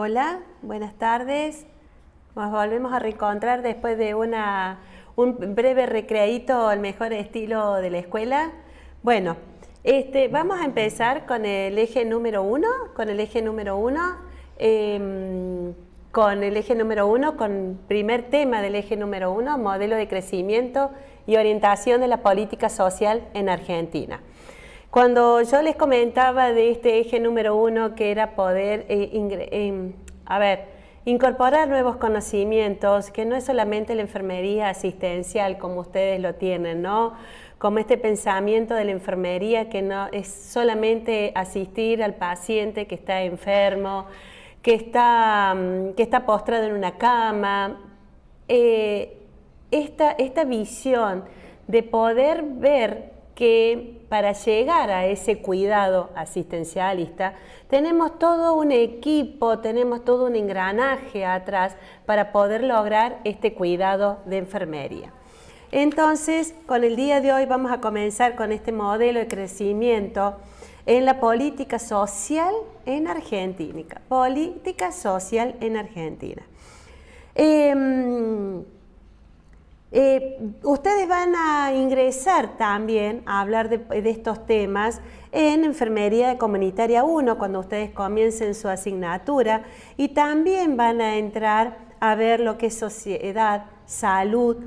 Hola, buenas tardes. Nos volvemos a reencontrar después de un breve recreíto al mejor estilo de la escuela. Bueno, vamos a empezar con el eje número 1, con el primer tema del eje número 1, modelo de crecimiento y orientación de la política social en Argentina. Cuando yo les comentaba de este eje número 1, que era poder incorporar nuevos conocimientos, que no es solamente la enfermería asistencial como ustedes lo tienen, ¿no? Como este pensamiento de la enfermería que no es solamente asistir al paciente que está enfermo, que está postrado en una cama. Esta visión de poder ver que para llegar a ese cuidado asistencialista tenemos todo un equipo, tenemos todo un engranaje atrás para poder lograr este cuidado de enfermería. Entonces, con el día de hoy vamos a comenzar con este modelo de crecimiento en la política social en Argentina. Política social en Argentina. Ustedes van a ingresar también a hablar de estos temas en Enfermería Comunitaria 1 cuando ustedes comiencen su asignatura, y también van a entrar a ver lo que es sociedad, salud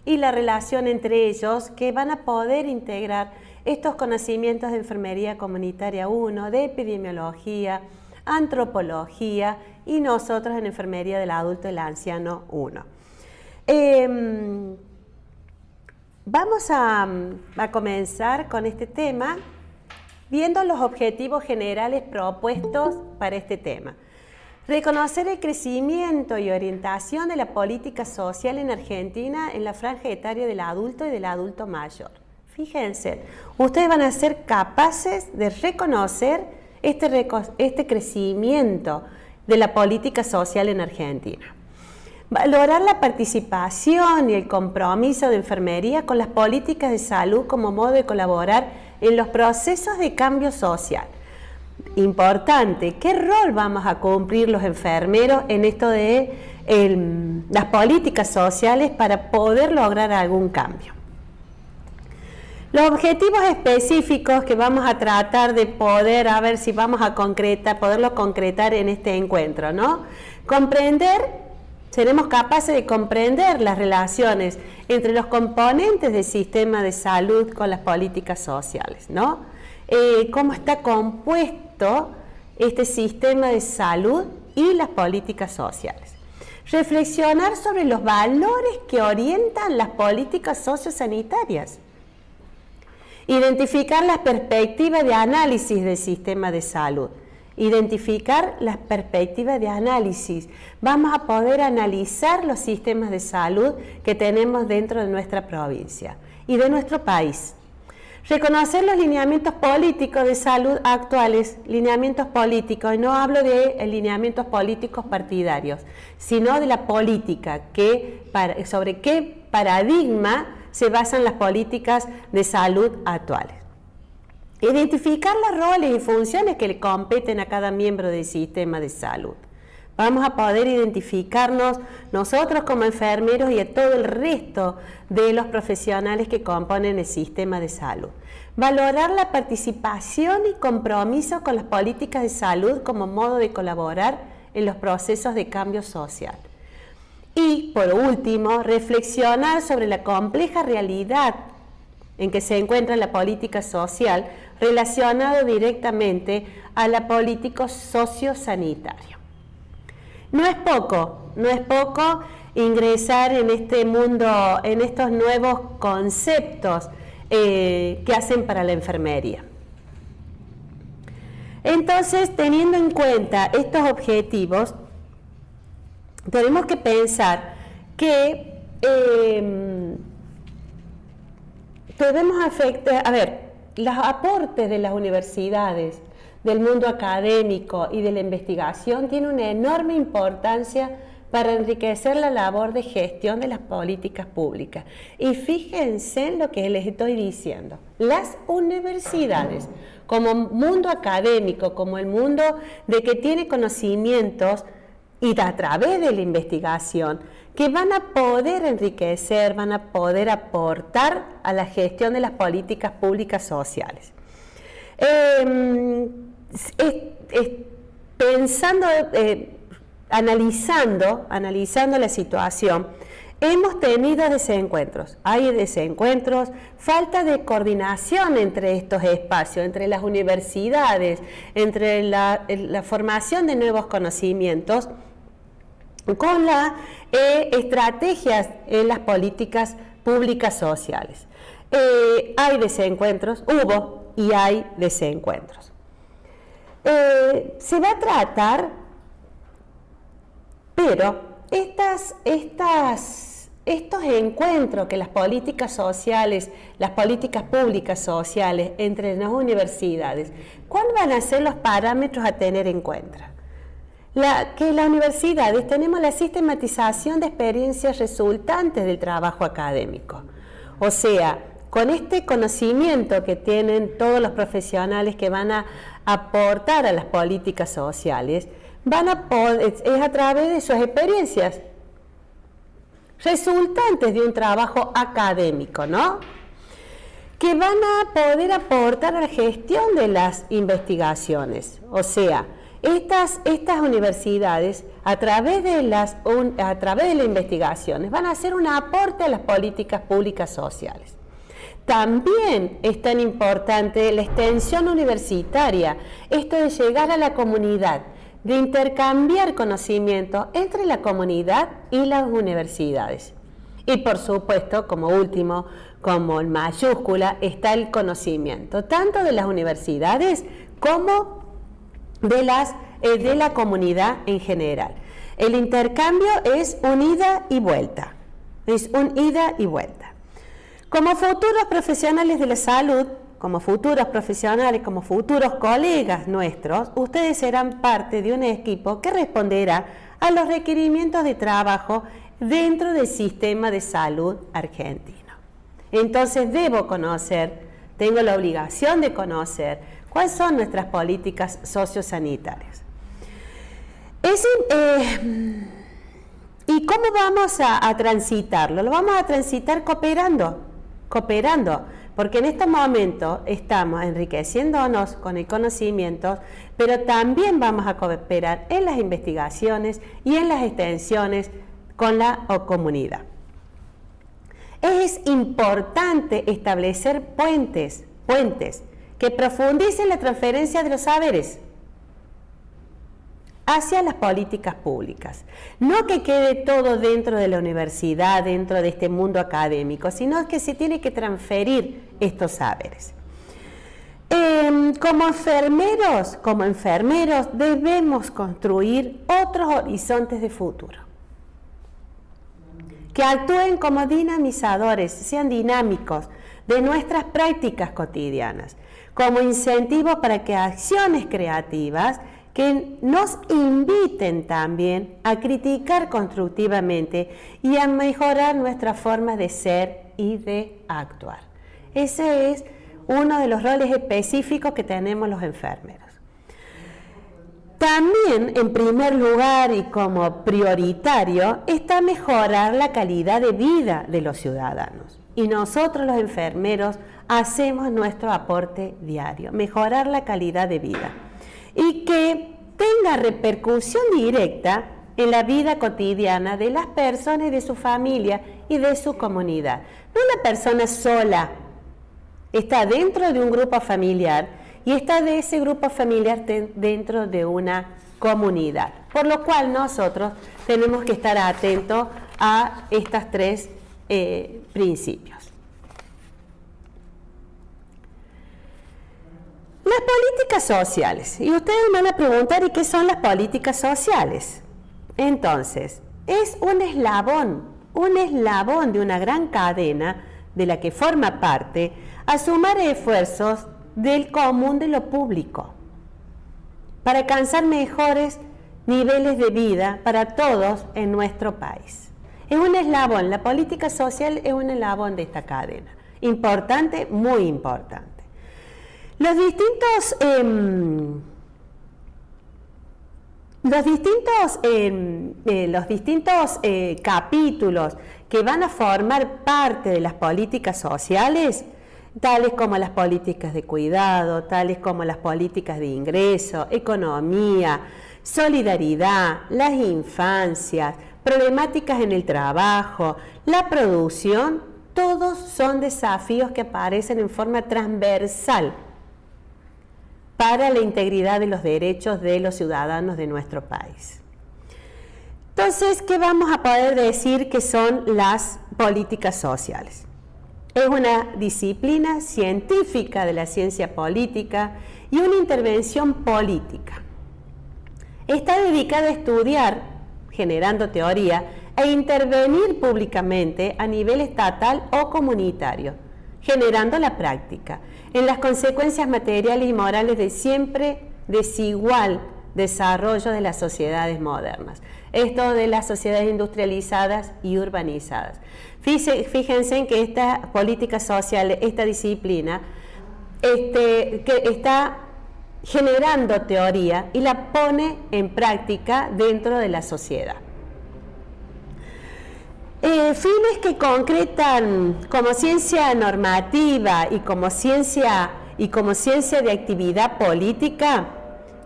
y la relación entre ellos, que van a poder integrar estos conocimientos de Enfermería Comunitaria 1, de epidemiología, antropología y nosotros en Enfermería del Adulto y el Anciano 1. Vamos a comenzar con este tema viendo los objetivos generales propuestos para este tema. Reconocer el crecimiento y orientación de la política social en Argentina en la franja etaria del adulto y del adulto mayor. Fíjense, ustedes van a ser capaces de reconocer este crecimiento de la política social en Argentina. Valorar la participación y el compromiso de enfermería con las políticas de salud como modo de colaborar en los procesos de cambio social. Importante, ¿qué rol vamos a cumplir los enfermeros en esto de las políticas sociales para poder lograr algún cambio? Los objetivos específicos que vamos a tratar de poder, a ver si vamos a poderlos concretar en este encuentro, ¿no? Seremos capaces de comprender las relaciones entre los componentes del sistema de salud con las políticas sociales, ¿no? Cómo está compuesto este sistema de salud y las políticas sociales. Reflexionar sobre los valores que orientan las políticas sociosanitarias. Identificar las perspectivas de análisis del sistema de salud. Identificar las perspectivas de análisis. Vamos a poder analizar los sistemas de salud que tenemos dentro de nuestra provincia y de nuestro país. Reconocer los lineamientos políticos de salud actuales, lineamientos políticos, y no hablo de lineamientos políticos partidarios, sino de la política, sobre qué paradigma se basan las políticas de salud actuales. Identificar los roles y funciones que le competen a cada miembro del sistema de salud. Vamos a poder identificarnos nosotros como enfermeros y a todo el resto de los profesionales que componen el sistema de salud. Valorar la participación y compromiso con las políticas de salud como modo de colaborar en los procesos de cambio social. Y, por último, reflexionar sobre la compleja realidad en que se encuentra la política social relacionado directamente a la política sociosanitaria. No es poco ingresar en este mundo, en estos nuevos conceptos que hacen para la enfermería. Entonces, teniendo en cuenta estos objetivos, tenemos que pensar que debemos los aportes de las universidades, del mundo académico y de la investigación tienen una enorme importancia para enriquecer la labor de gestión de las políticas públicas. Y fíjense en lo que les estoy diciendo. Las universidades, como mundo académico, como el mundo de que tiene conocimientos, y a través de la investigación que van a poder enriquecer, van a poder aportar a la gestión de las políticas públicas sociales. Pensando, analizando la situación, hemos tenido desencuentros, hay desencuentros, falta de coordinación entre estos espacios, entre las universidades, entre la formación de nuevos conocimientos, con las estrategias en las políticas públicas sociales. Hay desencuentros, hubo y hay desencuentros. Se va a tratar, pero estos encuentros que las políticas sociales, las políticas públicas sociales entre las universidades, ¿cuáles van a ser los parámetros a tener en cuenta? Que las universidades tenemos la sistematización de experiencias resultantes del trabajo académico. O sea, con este conocimiento que tienen todos los profesionales que van a aportar a las políticas sociales, van a poder, es a través de sus experiencias resultantes de un trabajo académico, ¿no? Que van a poder aportar a la gestión de las investigaciones. O sea, estas universidades, a través de las investigaciones, van a hacer un aporte a las políticas públicas sociales. También es tan importante la extensión universitaria, esto de llegar a la comunidad, de intercambiar conocimiento entre la comunidad y las universidades. Y por supuesto, como último, como en mayúscula, está el conocimiento, tanto de las universidades como de la comunidad en general. El intercambio es un ida y vuelta, Como futuros profesionales de la salud, como futuros profesionales, como futuros colegas nuestros, ustedes serán parte de un equipo que responderá a los requerimientos de trabajo dentro del sistema de salud argentino. Entonces debo conocer, tengo la obligación de conocer cuáles son nuestras políticas sociosanitarias. ¿Y cómo vamos a transitarlo? Lo vamos a transitar cooperando, porque en este momento estamos enriqueciéndonos con el conocimiento, pero también vamos a cooperar en las investigaciones y en las extensiones con la comunidad. Es importante establecer puentes que profundicen la transferencia de los saberes hacia las políticas públicas. No que quede todo dentro de la universidad, dentro de este mundo académico, sino que se tiene que transferir estos saberes. Como enfermeros debemos construir otros horizontes de futuro, que actúen como dinamizadores, sean dinámicos de nuestras prácticas cotidianas, como incentivo para que acciones creativas que nos inviten también a criticar constructivamente y a mejorar nuestras formas de ser y de actuar. Ese es uno de los roles específicos que tenemos los enfermeros. También, en primer lugar y como prioritario, está mejorar la calidad de vida de los ciudadanos. Y nosotros los enfermeros hacemos nuestro aporte diario, mejorar la calidad de vida. Y que tenga repercusión directa en la vida cotidiana de las personas y de su familia y de su comunidad. No una persona sola está dentro de un grupo familiar y está de ese grupo familiar dentro de una comunidad. Por lo cual nosotros tenemos que estar atentos a estos tres principios. Las políticas sociales. Y ustedes me van a preguntar, ¿y qué son las políticas sociales? Entonces, es un eslabón de una gran cadena de la que forma parte a sumar esfuerzos del común de lo público para alcanzar mejores niveles de vida para todos en nuestro país. Es un eslabón, la política social es un eslabón de esta cadena. Importante, muy importante. Los distintos capítulos que van a formar parte de las políticas sociales, tales como las políticas de cuidado, tales como las políticas de ingreso, economía, solidaridad, las infancias, problemáticas en el trabajo, la producción, todos son desafíos que aparecen en forma transversal para la integridad de los derechos de los ciudadanos de nuestro país. Entonces, ¿qué vamos a poder decir que son las políticas sociales? Es una disciplina científica de la ciencia política y una intervención política. Está dedicada a estudiar, generando teoría, e intervenir públicamente a nivel estatal o comunitario, generando la práctica, en las consecuencias materiales y morales de siempre desigual desarrollo de las sociedades modernas. Esto de las sociedades industrializadas y urbanizadas. Fíjense en que esta política social, esta disciplina, que está generando teoría y la pone en práctica dentro de la sociedad. Fines que concretan como ciencia normativa y como ciencia de actividad política,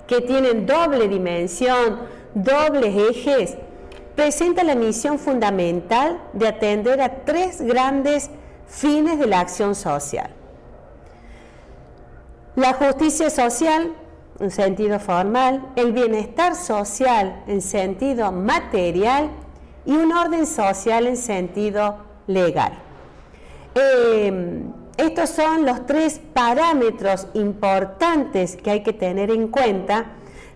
que tienen doble dimensión, dobles ejes, presenta la misión fundamental de atender a tres grandes fines de la acción social. La justicia social, en sentido formal, el bienestar social en sentido material y un orden social en sentido legal. Estos son los tres parámetros importantes que hay que tener en cuenta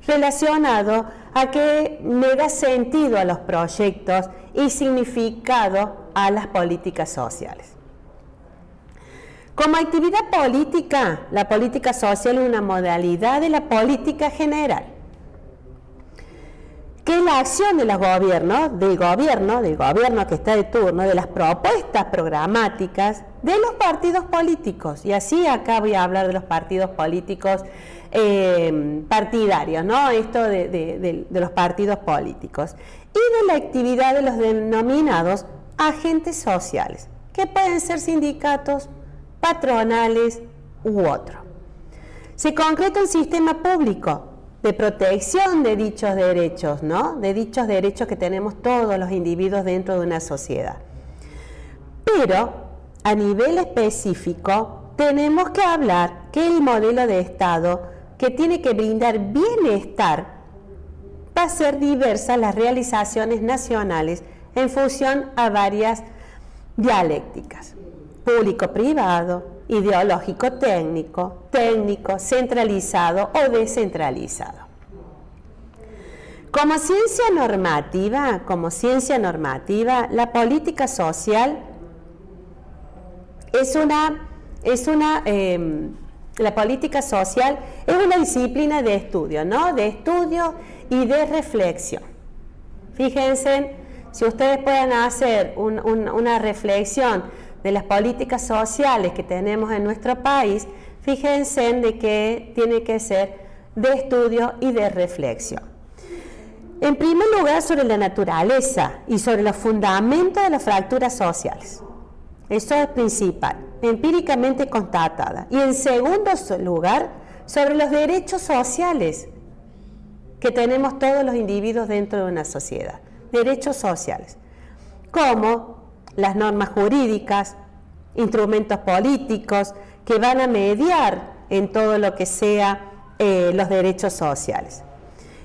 relacionado a que le da sentido a los proyectos y significado a las políticas sociales. Como actividad política, la política social es una modalidad de la política general, que es la acción de los gobiernos, del gobierno que está de turno, de las propuestas programáticas de los partidos políticos. Y así acá voy a hablar de los partidos políticos partidarios, ¿no? Esto de los partidos políticos. Y de la actividad de los denominados agentes sociales, que pueden ser sindicatos, patronales u otro. Se concreta un sistema público de protección de dichos derechos, ¿no? De dichos derechos que tenemos todos los individuos dentro de una sociedad. Pero, a nivel específico, tenemos que hablar que el modelo de Estado que tiene que brindar bienestar va a ser diversas las realizaciones nacionales en función a varias dialécticas: público-privado, ideológico-técnico, técnico, centralizado o descentralizado. Como ciencia normativa, la política social la política social es una disciplina de estudio, ¿no? De estudio y de reflexión. Fíjense, si ustedes pueden hacer una reflexión de las políticas sociales que tenemos en nuestro país, fíjense de que tiene que ser de estudio y de reflexión. En primer lugar, sobre la naturaleza y sobre los fundamentos de las fracturas sociales. Eso es principal, empíricamente constatada. Y en segundo lugar, sobre los derechos sociales que tenemos todos los individuos dentro de una sociedad. Derechos sociales, como las normas jurídicas, instrumentos políticos que van a mediar en todo lo que sea los derechos sociales.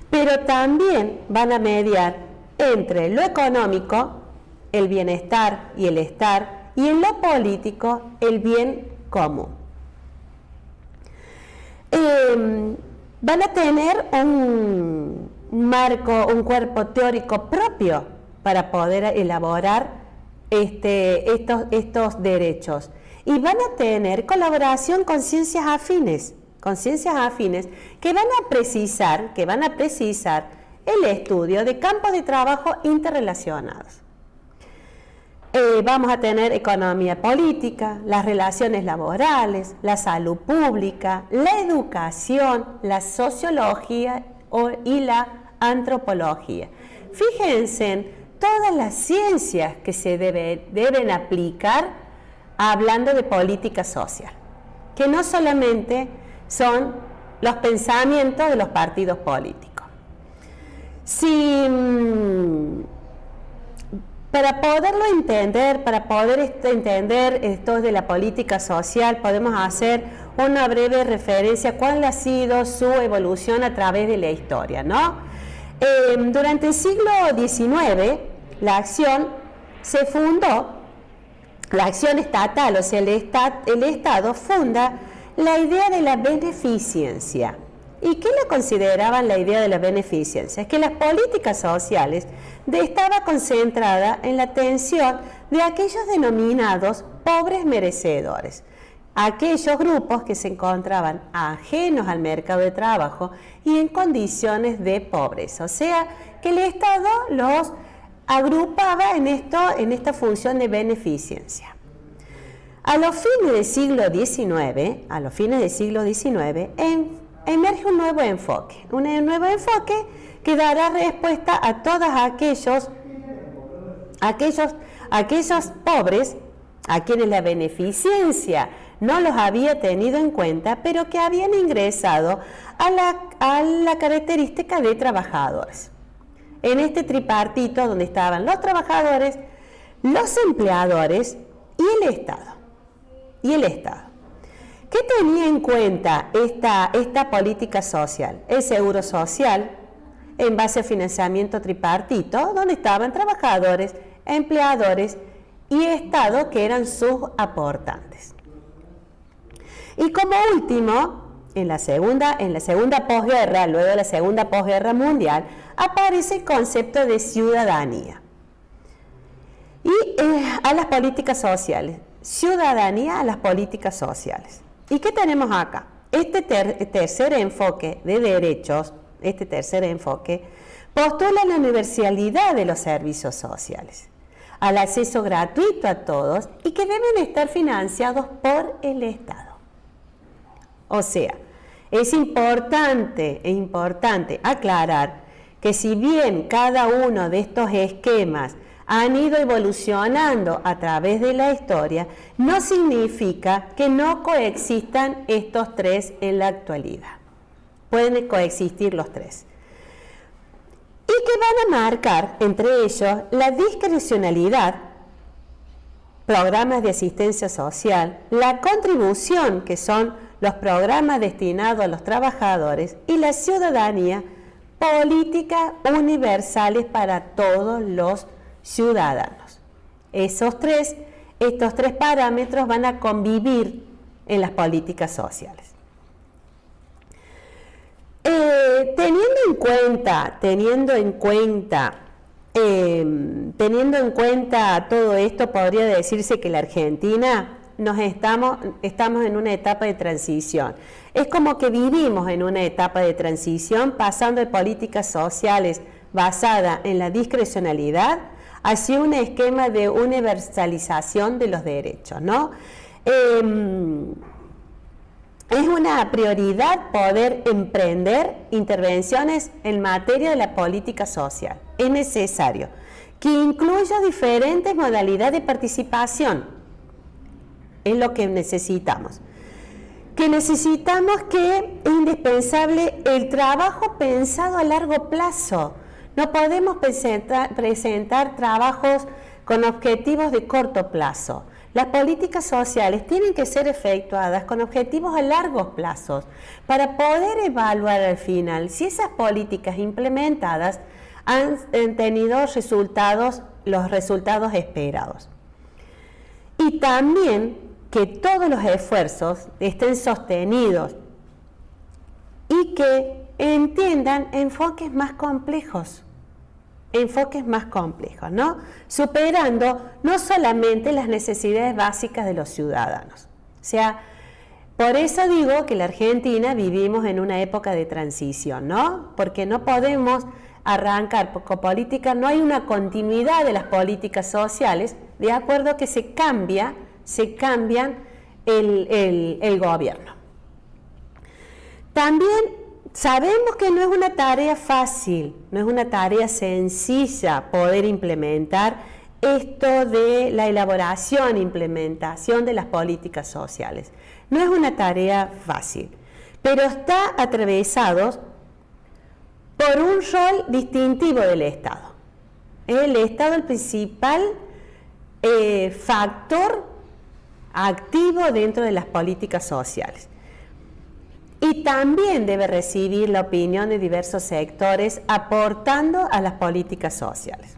Pero también van a mediar entre lo económico, el bienestar y el estar, y en lo político, el bien común. Van a tener un marco, un cuerpo teórico propio para poder elaborar estos derechos, y van a tener colaboración con ciencias afines que van a precisar el estudio de campos de trabajo interrelacionados. Vamos a tener economía política, las relaciones laborales, la salud pública, la educación, la sociología y la antropología. Fíjense en todas las ciencias que se deben aplicar hablando de política social, que no solamente son los pensamientos de los partidos políticos. Para poderlo entender, para poder entender esto de la política social, podemos hacer una breve referencia a cuál ha sido su evolución a través de la historia, ¿no? Durante el siglo XIX, la acción se fundó, la acción estatal, o sea, el Estado funda la idea de la beneficencia. ¿Y qué le consideraban la idea de la beneficencia? Es que las políticas sociales estaba concentrada en la atención de aquellos denominados pobres merecedores, aquellos grupos que se encontraban ajenos al mercado de trabajo y en condiciones de pobreza. O sea, que el Estado los agrupaba en esta función de beneficencia. A los fines del siglo XIX, emerge un nuevo enfoque que dará respuesta a todos aquellos pobres a quienes la beneficencia no los había tenido en cuenta, pero que habían ingresado a la característica de trabajadores. En este tripartito donde estaban los trabajadores, los empleadores y el Estado. ¿Qué tenía en cuenta esta política social? El seguro social, en base a financiamiento tripartito, donde estaban trabajadores, empleadores y Estado, que eran sus aportantes. Y como último, en la segunda posguerra, luego de la segunda posguerra mundial, aparece el concepto de ciudadanía. Y a las políticas sociales. Ciudadanía a las políticas sociales. ¿Y qué tenemos acá? Este tercer enfoque de derechos, postula la universalidad de los servicios sociales, al acceso gratuito a todos y que deben estar financiados por el Estado. O sea, es importante aclarar que si bien cada uno de estos esquemas han ido evolucionando a través de la historia, no significa que no coexistan estos tres en la actualidad. Pueden coexistir los tres. Y que van a marcar, entre ellos, la discrecionalidad, programas de asistencia social, la contribución, que son los programas destinados a los trabajadores, y la ciudadanía, políticas universales para todos los ciudadanos. Estos tres parámetros van a convivir en las políticas sociales. Teniendo en cuenta todo esto, podría decirse que la Argentina estamos en una etapa de transición. Es como que vivimos en una etapa de transición, pasando de políticas sociales basadas en la discrecionalidad hacia un esquema de universalización de los derechos, ¿no? Es una prioridad poder emprender intervenciones en materia de la política social. Es necesario que incluya diferentes modalidades de participación. Es lo que necesitamos. Es indispensable el trabajo pensado a largo plazo. No podemos presentar trabajos con objetivos de corto plazo. Las políticas sociales tienen que ser efectuadas con objetivos a largos plazos para poder evaluar al final si esas políticas implementadas han tenido los resultados esperados. Y también que todos los esfuerzos estén sostenidos y que entiendan enfoques más complejos, ¿no? Superando no solamente las necesidades básicas de los ciudadanos. O sea, por eso digo que la Argentina vivimos en una época de transición, ¿no? Porque no podemos arrancar con políticas, no hay una continuidad de las políticas sociales, de acuerdo a que se cambian el gobierno. También Sabemos que no es una tarea fácil, no es una tarea sencilla poder implementar esto de la elaboración e implementación de las políticas sociales. No es una tarea fácil, pero está atravesado por un rol distintivo del Estado. Es el Estado el principal factor activo dentro de las políticas sociales. Y también debe recibir la opinión de diversos sectores aportando a las políticas sociales.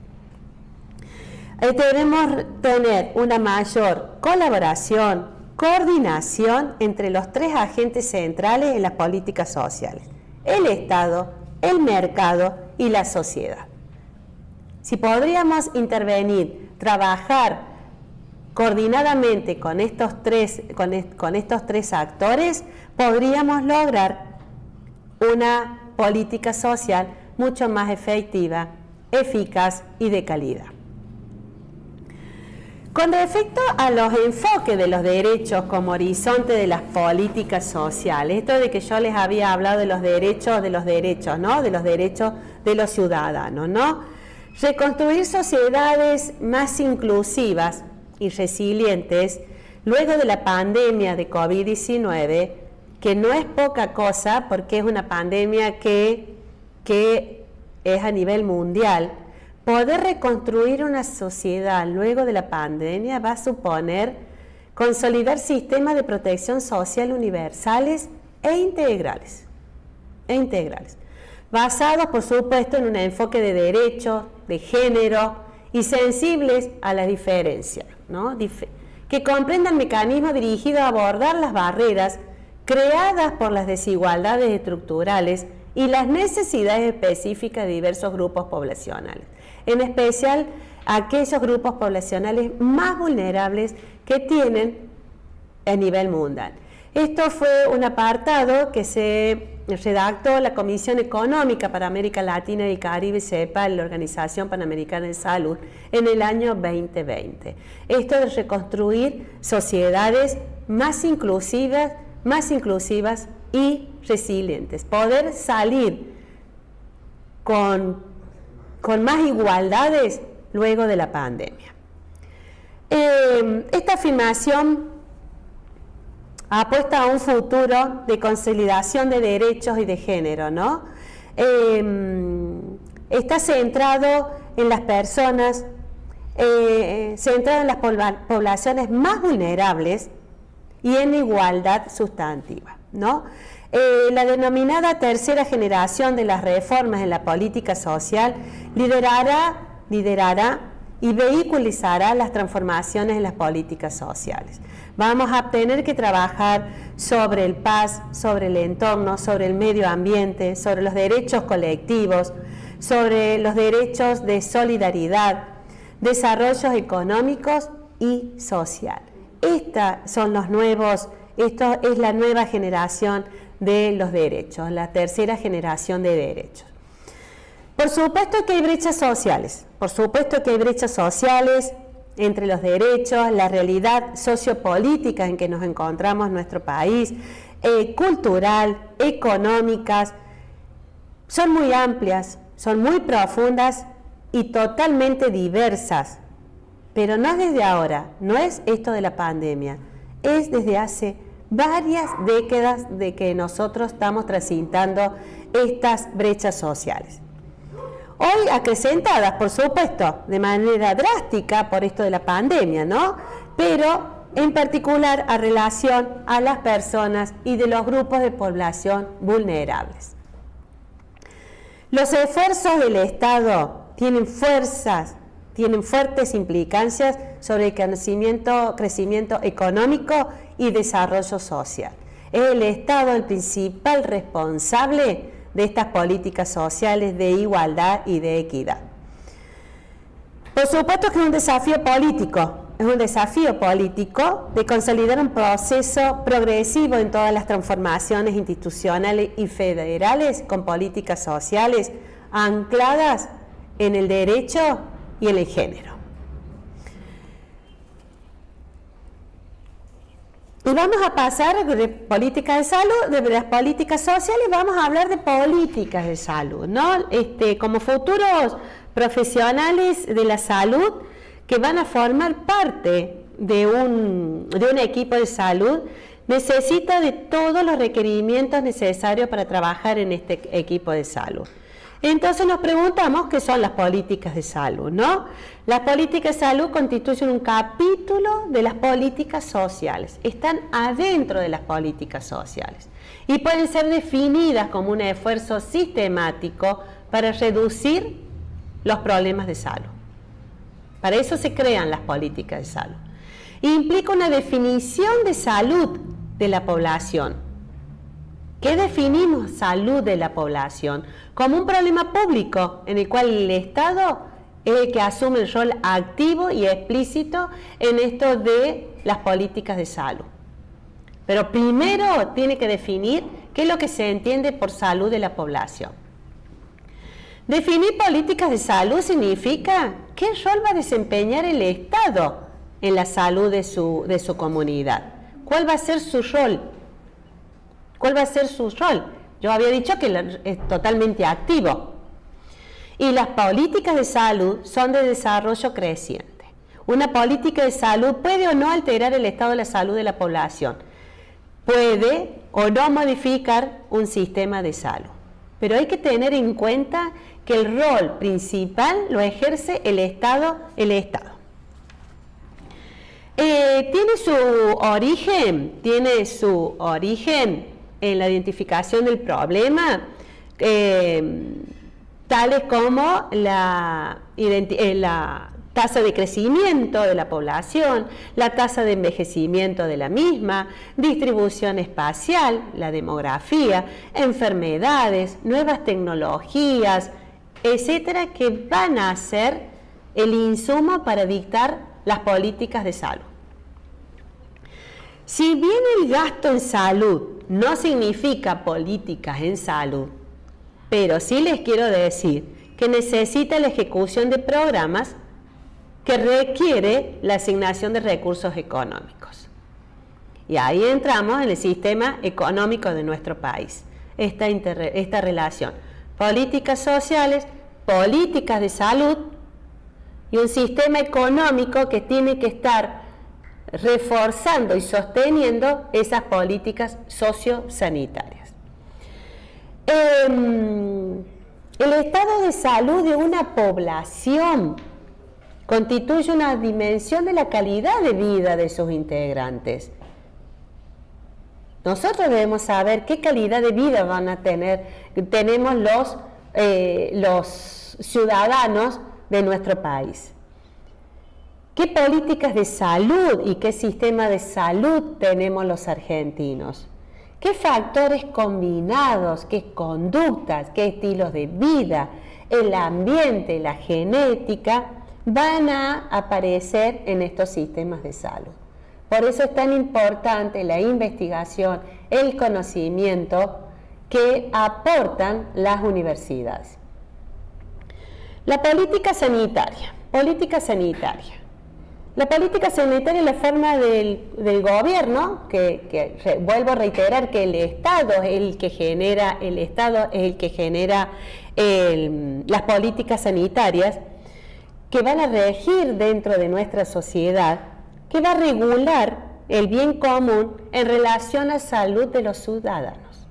Debemos tener una mayor colaboración, coordinación entre los tres agentes centrales en las políticas sociales: el Estado, el mercado y la sociedad. Si podríamos intervenir, trabajar coordinadamente con estos tres actores, podríamos lograr una política social mucho más efectiva, eficaz y de calidad. Con respecto a los enfoques de los derechos como horizonte de las políticas sociales, esto de que yo les había hablado de los derechos, ¿no? De los derechos de los ciudadanos, ¿no? Reconstruir sociedades más inclusivas y resilientes luego de la pandemia de COVID-19, que no es poca cosa porque es una pandemia que es a nivel mundial. Poder reconstruir una sociedad luego de la pandemia va a suponer consolidar sistemas de protección social universales e integrales, basados por supuesto en un enfoque de derechos, de género y sensibles a las diferencias, ¿no? Que comprendan mecanismos dirigidos a abordar las barreras creadas por las desigualdades estructurales y las necesidades específicas de diversos grupos poblacionales, en especial aquellos grupos poblacionales más vulnerables que tienen a nivel mundial. Esto fue un apartado que se redactó la Comisión Económica para América Latina y el Caribe, CEPAL, la Organización Panamericana de Salud, en el año 2020. Esto de reconstruir sociedades más inclusivas y resilientes, poder salir con más igualdades luego de la pandemia. Esta afirmación apuesta a un futuro de consolidación de derechos y de género, ¿no? Está centrado en las personas, centrado en las poblaciones más vulnerables y en igualdad sustantiva, ¿no? La denominada tercera generación de las reformas en la política social liderará y vehiculizará las transformaciones en las políticas sociales. Vamos a tener que trabajar sobre el paz, sobre el entorno, sobre el medio ambiente, sobre los derechos colectivos, sobre los derechos de solidaridad, desarrollos económicos y social. Esto es la nueva generación de los derechos, la tercera generación de derechos. Por supuesto que hay brechas sociales, entre los derechos, la realidad sociopolítica en que nos encontramos en nuestro país, cultural, económicas, son muy amplias, son muy profundas y totalmente diversas. Pero no es desde ahora, no es esto de la pandemia, es desde hace varias décadas de que nosotros estamos transitando estas brechas sociales. Hoy acrecentadas, por supuesto, de manera drástica por esto de la pandemia, ¿no? Pero en particular a relación a las personas y de los grupos de población vulnerables. Los esfuerzos del Estado tienen fuertes implicancias sobre el crecimiento económico y desarrollo social. Es el Estado el principal responsable de estas políticas sociales de igualdad y de equidad. Por supuesto que es un desafío político de consolidar un proceso progresivo en todas las transformaciones institucionales y federales con políticas sociales ancladas en el derecho y en el género. Y vamos a pasar de políticas de salud, de las políticas sociales, vamos a hablar de políticas de salud, ¿no? Como futuros profesionales de la salud que van a formar parte de un equipo de salud, necesita de todos los requerimientos necesarios para trabajar en este equipo de salud. Entonces nos preguntamos qué son las políticas de salud, ¿no? Las políticas de salud constituyen un capítulo de las políticas sociales, están adentro de las políticas sociales y pueden ser definidas como un esfuerzo sistemático para reducir los problemas de salud. Para eso se crean las políticas de salud. Implica una definición de salud de la población. ¿Qué definimos salud de la población? Como un problema público en el cual el Estado es el que asume el rol activo y explícito en esto de las políticas de salud. Pero primero tiene que definir qué es lo que se entiende por salud de la población. Definir políticas de salud significa qué rol va a desempeñar el Estado en la salud de su comunidad. ¿Cuál va a ser su rol? ¿Cuál va a ser su rol? Yo había dicho que es totalmente activo. Y las políticas de salud son de desarrollo creciente. Una política de salud puede o no alterar el estado de la salud de la población. Puede o no modificar un sistema de salud. Pero hay que tener en cuenta que el rol principal lo ejerce el Estado. Tiene su origen en la identificación del problema, tales como la tasa de crecimiento de la población, la tasa de envejecimiento de la misma, distribución espacial, la demografía, enfermedades, nuevas tecnologías, etcétera, que van a ser el insumo para dictar las políticas de salud. Si bien el gasto en salud no significa políticas en salud, pero sí les quiero decir que necesita la ejecución de programas que requiere la asignación de recursos económicos. Y ahí entramos en el sistema económico de nuestro país, esta relación. Políticas sociales, políticas de salud y un sistema económico que tiene que estar reforzando y sosteniendo esas políticas sociosanitarias. El estado de salud de una población constituye una dimensión de la calidad de vida de sus integrantes. Nosotros debemos saber qué calidad de vida tenemos los ciudadanos de nuestro país. ¿Qué políticas de salud y qué sistema de salud tenemos los argentinos? ¿Qué factores combinados, qué conductas, qué estilos de vida, el ambiente, la genética van a aparecer en estos sistemas de salud? Por eso es tan importante la investigación, el conocimiento que aportan las universidades. La política sanitaria. La política sanitaria es la forma del gobierno, que vuelvo a reiterar que el Estado es el que genera, las políticas sanitarias que van a regir dentro de nuestra sociedad, que va a regular el bien común en relación a la salud de los ciudadanos.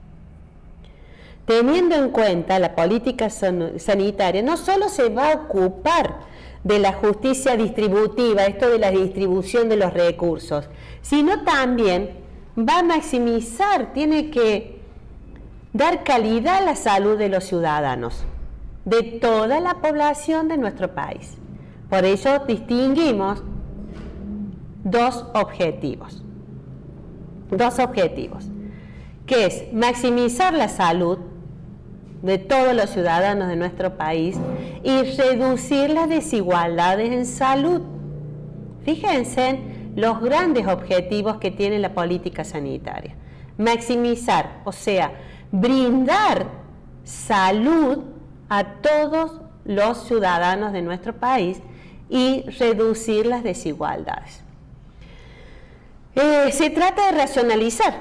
Teniendo en cuenta la política sanitaria, no solo se va a ocupar de la justicia distributiva, esto de la distribución de los recursos, sino también va a maximizar, tiene que dar calidad a la salud de los ciudadanos, de toda la población de nuestro país. Por ello distinguimos dos objetivos, que es maximizar la salud de todos los ciudadanos de nuestro país y reducir las desigualdades en salud. Fíjense en los grandes objetivos que tiene la política sanitaria. Maximizar, o sea, brindar salud a todos los ciudadanos de nuestro país y reducir las desigualdades. Se trata de racionalizar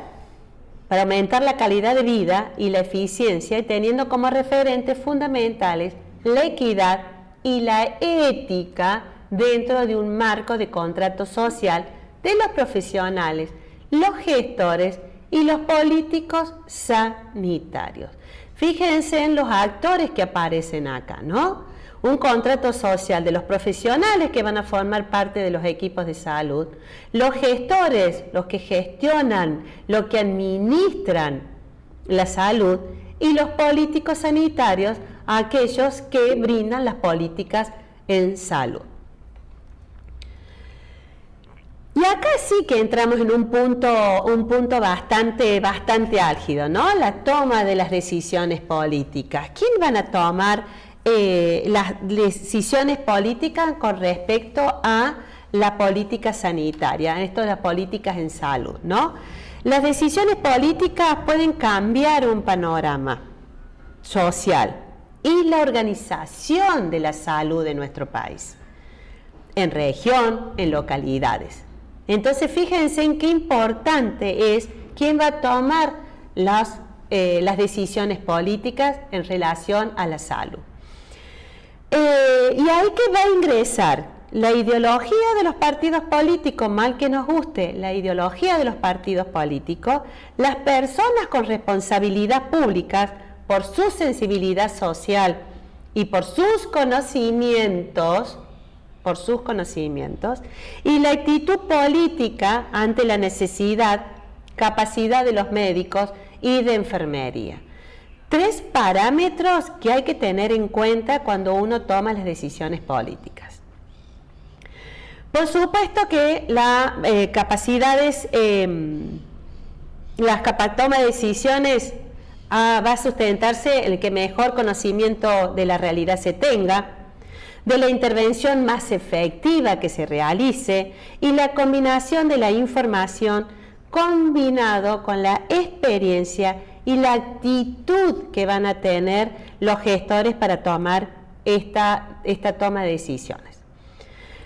para aumentar la calidad de vida y la eficiencia, y teniendo como referentes fundamentales la equidad y la ética dentro de un marco de contrato social de los profesionales, los gestores y los políticos sanitarios. Fíjense en los actores que aparecen acá, ¿no? Un contrato social de los profesionales que van a formar parte de los equipos de salud, los gestores, los que gestionan, los que administran la salud, y los políticos sanitarios, aquellos que brindan las políticas en salud. Y acá sí que entramos en un punto bastante álgido, ¿no? La toma de las decisiones políticas. ¿Quién van a tomar las decisiones políticas con respecto a la política sanitaria? Esto de las políticas en salud, ¿no? Las decisiones políticas pueden cambiar un panorama social y la organización de la salud de nuestro país, en región, en localidades. Entonces, fíjense en qué importante es quién va a tomar las decisiones políticas en relación a la salud. Y ahí que va a ingresar la ideología de los partidos políticos, mal que nos guste, la ideología de los partidos políticos, las personas con responsabilidad pública por su sensibilidad social y por sus conocimientos, y la actitud política ante la necesidad, capacidad de los médicos y de enfermería. 3 parámetros que hay que tener en cuenta cuando uno toma las decisiones políticas. Por supuesto que la toma de decisiones va a sustentarse en el que mejor conocimiento de la realidad se tenga, de la intervención más efectiva que se realice, y la combinación de la información combinado con la experiencia y la actitud que van a tener los gestores para tomar esta toma de decisiones.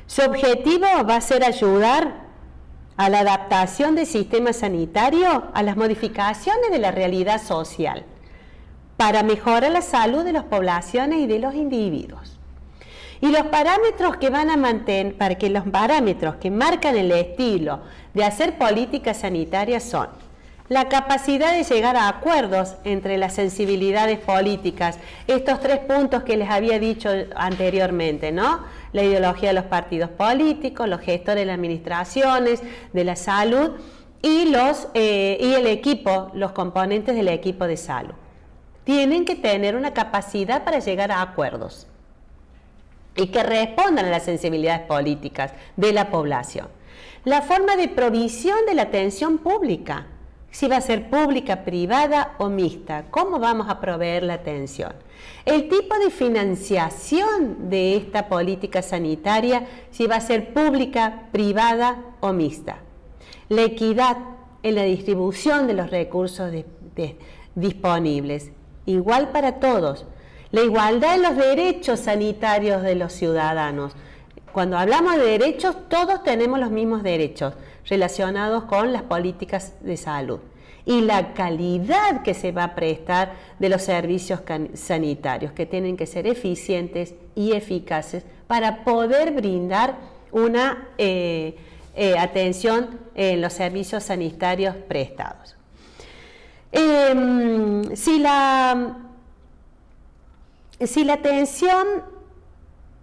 Su objetivo va a ser ayudar a la adaptación del sistema sanitario a las modificaciones de la realidad social para mejorar la salud de las poblaciones y de los individuos. Y los parámetros que van a mantener, para que los parámetros que marcan el estilo de hacer políticas sanitarias son la capacidad de llegar a acuerdos entre las sensibilidades políticas, estos 3 puntos que les había dicho anteriormente, ¿no? La ideología de los partidos políticos, los gestores de las administraciones, de la salud y el equipo, los componentes del equipo de salud. Tienen que tener una capacidad para llegar a acuerdos y que respondan a las sensibilidades políticas de la población. La forma de provisión de la atención pública, si va a ser pública, privada o mixta, ¿cómo vamos a proveer la atención? El tipo de financiación de esta política sanitaria, si va a ser pública, privada o mixta. La equidad en la distribución de los recursos disponibles, igual para todos. La igualdad en los derechos sanitarios de los ciudadanos. Cuando hablamos de derechos, todos tenemos los mismos derechos relacionados con las políticas de salud. Y la calidad que se va a prestar de los servicios sanitarios, que tienen que ser eficientes y eficaces para poder brindar una atención en los servicios sanitarios prestados. Si la atención,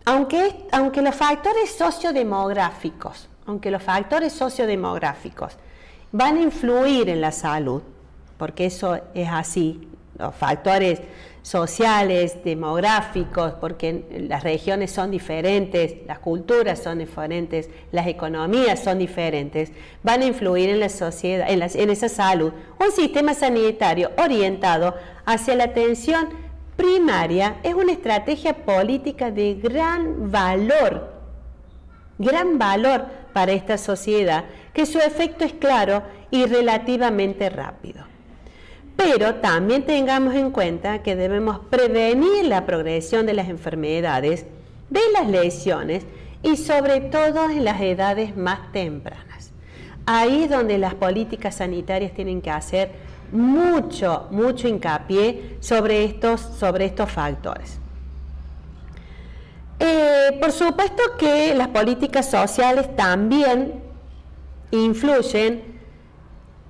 aunque los factores sociodemográficos van a influir en la salud, porque eso es así, los factores sociales, demográficos, porque las regiones son diferentes, las culturas son diferentes, las economías son diferentes, van a influir en la sociedad, en esa salud. Un sistema sanitario orientado hacia la atención primaria es una estrategia política de gran valor para esta sociedad, que su efecto es claro y relativamente rápido. Pero también tengamos en cuenta que debemos prevenir la progresión de las enfermedades, de las lesiones y sobre todo en las edades más tempranas. Ahí es donde las políticas sanitarias tienen que hacer mucho hincapié sobre estos factores. Por supuesto que las políticas sociales también influyen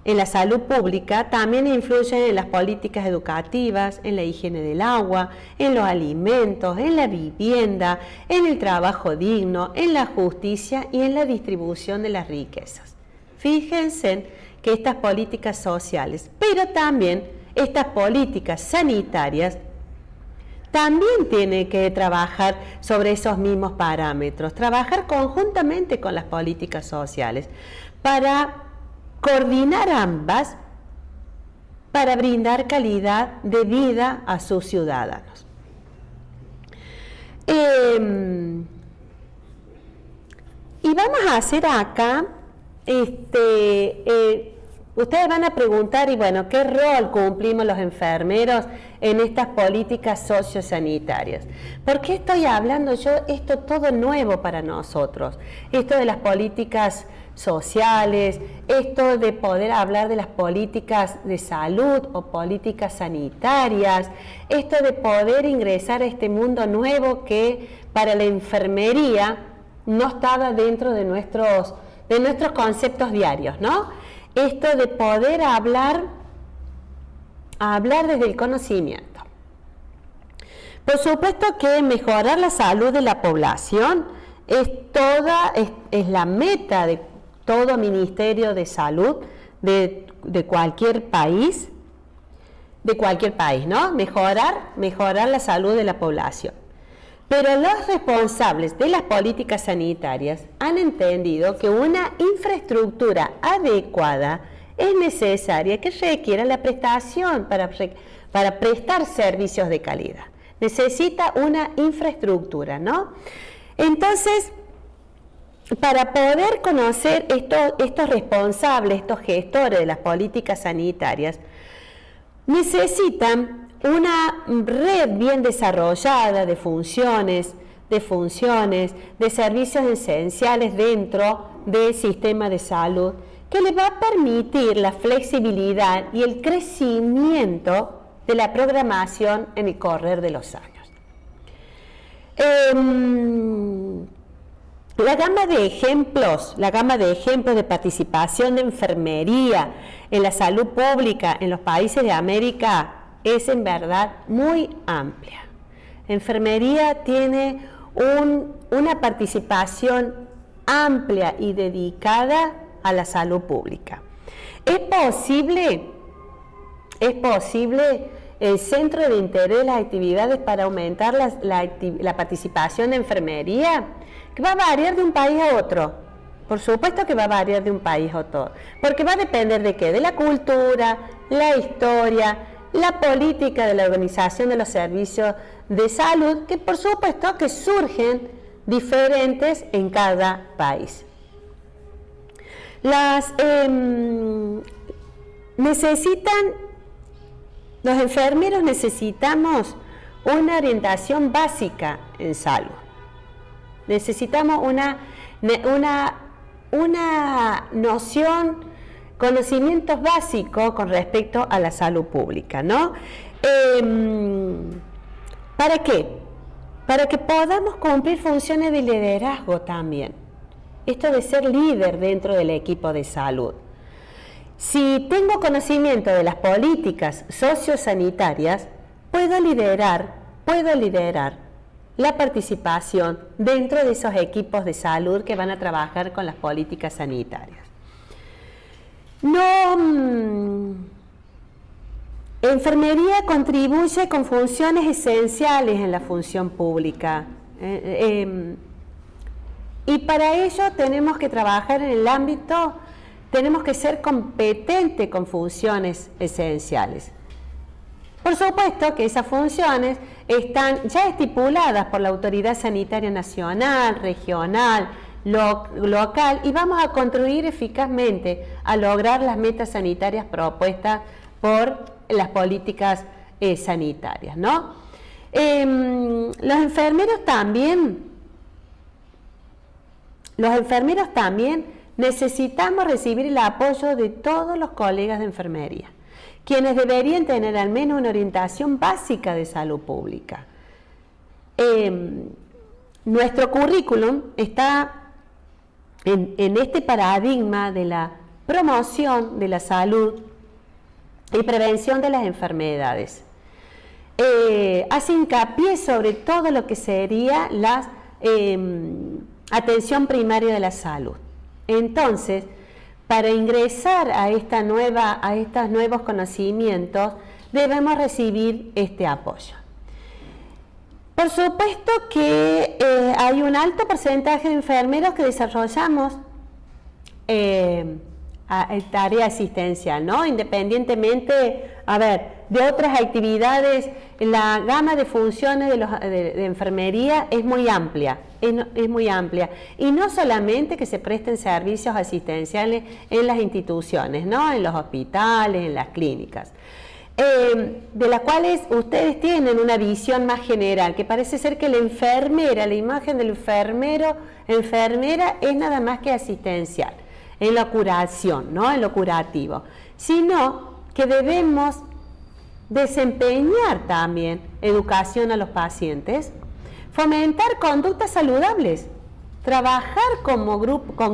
en la salud pública, también influyen en las políticas educativas, en la higiene del agua, en los alimentos, en la vivienda, en el trabajo digno, en la justicia y en la distribución de las riquezas. Fíjense que estas políticas sociales, pero también estas políticas sanitarias, también tienen que trabajar sobre esos mismos parámetros, trabajar conjuntamente con las políticas sociales para coordinar ambas para brindar calidad de vida a sus ciudadanos. Y vamos a hacer acá, ustedes van a preguntar, y bueno, ¿qué rol cumplimos los enfermeros en estas políticas sociosanitarias? ¿Por qué estoy hablando yo esto todo nuevo para nosotros? Esto de las políticas sociales, esto de poder hablar de las políticas de salud o políticas sanitarias, esto de poder ingresar a este mundo nuevo que para la enfermería no estaba dentro de nuestros conceptos diarios, ¿no? Esto de poder hablar desde el conocimiento. Por supuesto que mejorar la salud de la población es la meta de todo ministerio de salud de cualquier país, ¿no? Mejorar la salud de la población. Pero los responsables de las políticas sanitarias han entendido que una infraestructura adecuada es necesaria, que requiera la prestación para prestar servicios de calidad. Necesita una infraestructura, ¿no? Entonces, para poder conocer estos responsables, estos gestores de las políticas sanitarias, necesitan una red bien desarrollada de funciones, de servicios esenciales dentro del sistema de salud, que les va a permitir la flexibilidad y el crecimiento de la programación en el correr de los años. La gama de ejemplos de participación de enfermería en la salud pública en los países de América es en verdad muy amplia. Enfermería tiene una participación amplia y dedicada a la salud pública. ¿Es posible el centro de interés de las actividades para aumentar la participación de enfermería? Que va a variar de un país a otro. Por supuesto que va a variar de un país a otro, porque va a depender de qué, de la cultura, la historia, la política de la organización de los servicios de salud, que por supuesto que surgen diferentes en cada país. Los enfermeros necesitamos una orientación básica en salud. Necesitamos una noción, conocimientos básicos con respecto a la salud pública, ¿no? ¿Para qué? Para que podamos cumplir funciones de liderazgo también. Esto de ser líder dentro del equipo de salud. Si tengo conocimiento de las políticas sociosanitarias, puedo liderar la participación dentro de esos equipos de salud que van a trabajar con las políticas sanitarias. Enfermería contribuye con funciones esenciales en la función pública. Y para ello tenemos que trabajar en el ámbito, tenemos que ser competentes con funciones esenciales. Por supuesto que esas funciones están ya estipuladas por la Autoridad Sanitaria Nacional, regional, local, y vamos a contribuir eficazmente a lograr las metas sanitarias propuestas por las políticas sanitarias, ¿no? Los enfermeros también necesitamos recibir el apoyo de todos los colegas de enfermería, quienes deberían tener al menos una orientación básica de salud pública. Nuestro currículum está en este paradigma de la promoción de la salud y prevención de las enfermedades. Hace hincapié sobre todo lo que sería la atención primaria de la salud. Entonces, para ingresar a estos nuevos conocimientos, debemos recibir este apoyo. Por supuesto que hay un alto porcentaje de enfermeros que desarrollamos tarea asistencial, ¿no? Independientemente, de otras actividades, la gama de funciones de enfermería es muy amplia, y no solamente que se presten servicios asistenciales en las instituciones, ¿no? En los hospitales, en las clínicas, de las cuales ustedes tienen una visión más general, que parece ser que la enfermera, la imagen del enfermera es nada más que asistencial, en la curación, ¿no? En lo curativo, sino que debemos desempeñar también educación a los pacientes, fomentar conductas saludables, trabajar con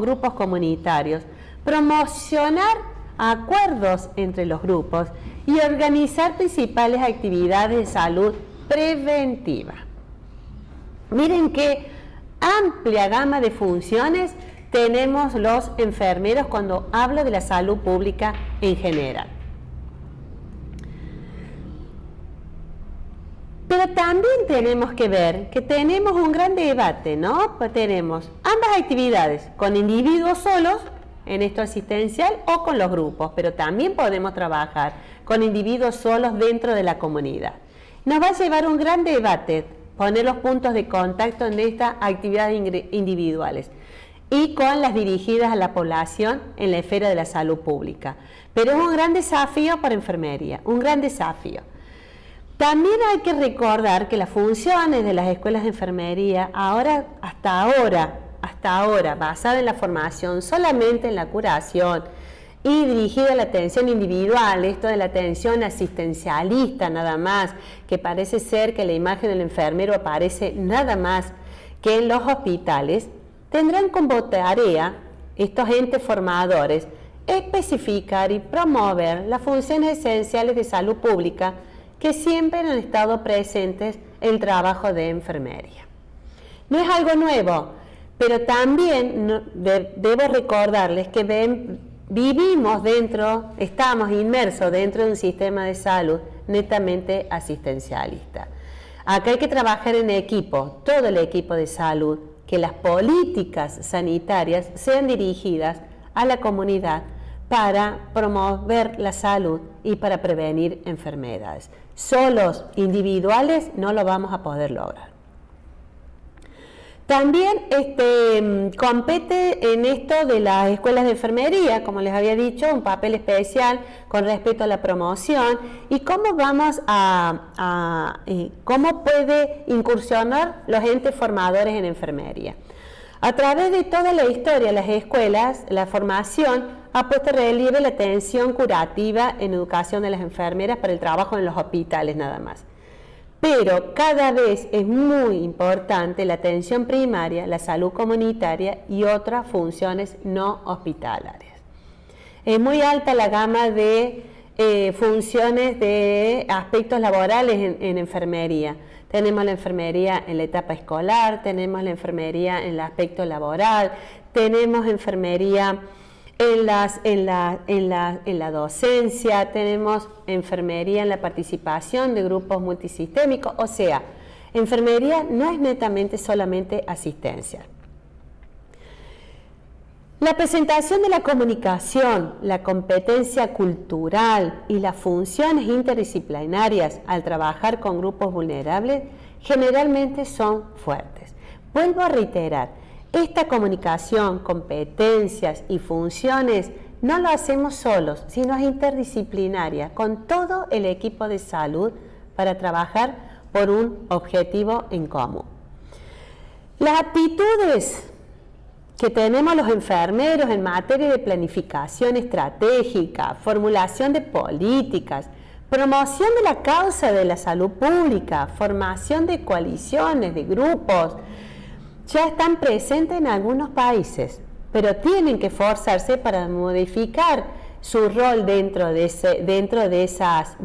grupos comunitarios, promocionar acuerdos entre los grupos y organizar principales actividades de salud preventiva. Miren qué amplia gama de funciones tenemos los enfermeros cuando hablo de la salud pública en general. Pero también tenemos que ver que tenemos un gran debate, ¿no? Pues tenemos ambas actividades, con individuos solos, en esto asistencial, o con los grupos, pero también podemos trabajar con individuos solos dentro de la comunidad. Nos va a llevar un gran debate poner los puntos de contacto en estas actividades individuales y con las dirigidas a la población en la esfera de la salud pública. Pero es un gran desafío para enfermería, un gran desafío. También hay que recordar que las funciones de las escuelas de enfermería, hasta ahora, basada en la formación solamente en la curación y dirigida a la atención individual, esto de la atención asistencialista nada más, que parece ser que la imagen del enfermero aparece nada más que en los hospitales, tendrán como tarea estos entes formadores especificar y promover las funciones esenciales de salud pública que siempre han estado presentes en el trabajo de enfermería. No es algo nuevo, pero también debo recordarles que estamos inmersos dentro de un sistema de salud netamente asistencialista. Acá hay que trabajar en equipo, todo el equipo de salud, que las políticas sanitarias sean dirigidas a la comunidad para promover la salud y para prevenir enfermedades. Solos, individuales, no lo vamos a poder lograr. También compete en esto de las escuelas de enfermería, como les había dicho, un papel especial con respecto a la promoción y cómo cómo puede incursionar los entes formadores en enfermería. A través de toda la historia de las escuelas, la formación ha puesto en relieve la atención curativa en educación de las enfermeras para el trabajo en los hospitales nada más. Pero cada vez es muy importante la atención primaria, la salud comunitaria y otras funciones no hospitalarias. Es muy alta la gama de funciones de aspectos laborales en enfermería. Tenemos la enfermería en la etapa escolar, tenemos la enfermería en el aspecto laboral, tenemos enfermería en la docencia, tenemos enfermería en la participación de grupos multisistémicos, o sea, enfermería no es netamente solamente asistencia. La presentación de la comunicación, la competencia cultural y las funciones interdisciplinarias al trabajar con grupos vulnerables generalmente son fuertes. Vuelvo a reiterar, esta comunicación, competencias y funciones no lo hacemos solos, sino es interdisciplinaria, con todo el equipo de salud para trabajar por un objetivo en común. Las aptitudes que tenemos los enfermeros en materia de planificación estratégica, formulación de políticas, promoción de la causa de la salud pública, formación de coaliciones, de grupos, ya están presentes en algunos países, pero tienen que esforzarse para modificar su rol dentro de esas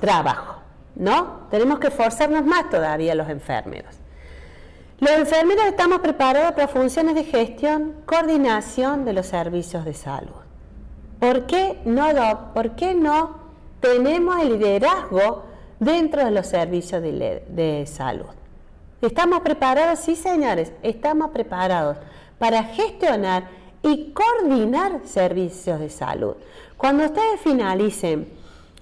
trabajos, ¿no? Tenemos que esforzarnos más todavía los enfermeros. Los enfermeros estamos preparados para funciones de gestión, coordinación de los servicios de salud. ¿Por qué no tenemos el liderazgo dentro de los servicios de salud? ¿Estamos preparados? Sí, señores, estamos preparados para gestionar y coordinar servicios de salud. Cuando ustedes finalicen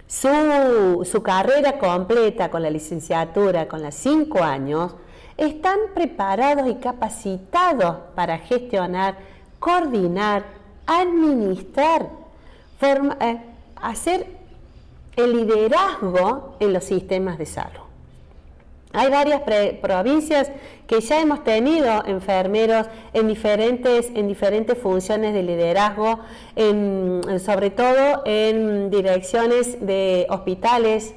su carrera completa con la licenciatura, con los 5 años, están preparados y capacitados para gestionar, coordinar, administrar, hacer el liderazgo en los sistemas de salud. Hay varias provincias que ya hemos tenido enfermeros en diferentes funciones de liderazgo, sobre todo en direcciones de hospitales,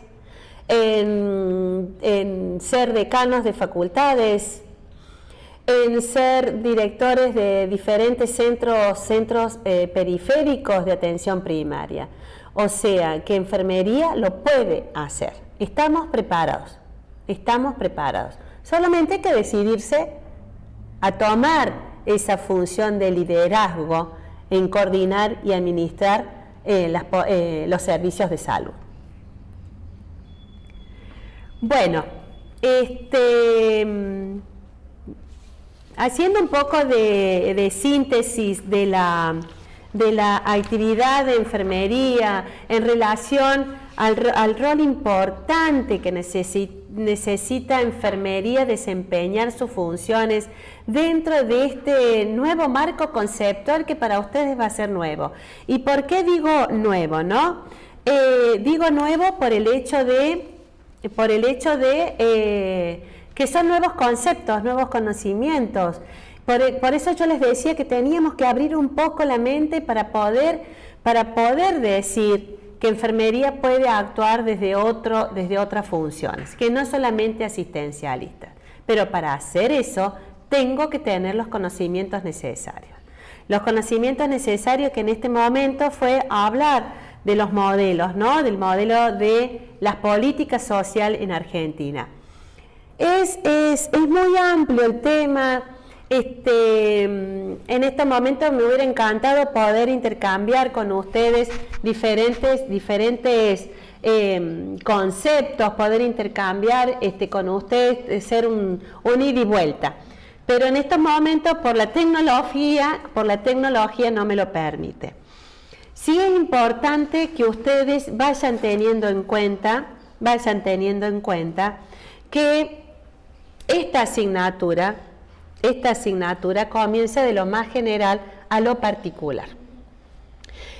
en ser decanos de facultades, en ser directores de diferentes centros periféricos de atención primaria. O sea, que enfermería lo puede hacer. Estamos preparados. Solamente hay que decidirse a tomar esa función de liderazgo en coordinar y administrar los servicios de salud. Bueno, haciendo un poco de síntesis de la actividad de enfermería en relación al rol importante que necesita enfermería desempeñar sus funciones dentro de este nuevo marco conceptual que para ustedes va a ser nuevo. ¿Y por qué digo nuevo, no? Digo nuevo por el hecho de que son nuevos conceptos, nuevos conocimientos. Por eso yo les decía que teníamos que abrir un poco la mente para poder decir que enfermería puede actuar desde otras funciones, que no es solamente asistencialista. Pero para hacer eso, tengo que tener los conocimientos necesarios. Los conocimientos necesarios que en este momento fue hablar de los modelos, ¿no? Del modelo de las políticas sociales en Argentina. Es muy amplio el tema. En este momento me hubiera encantado poder intercambiar con ustedes diferentes conceptos, poder intercambiar con ustedes, ser un ida y vuelta. Pero en estos momentos por la tecnología no me lo permite. Sí es importante que ustedes vayan teniendo en cuenta que esta asignatura comienza de lo más general a lo particular.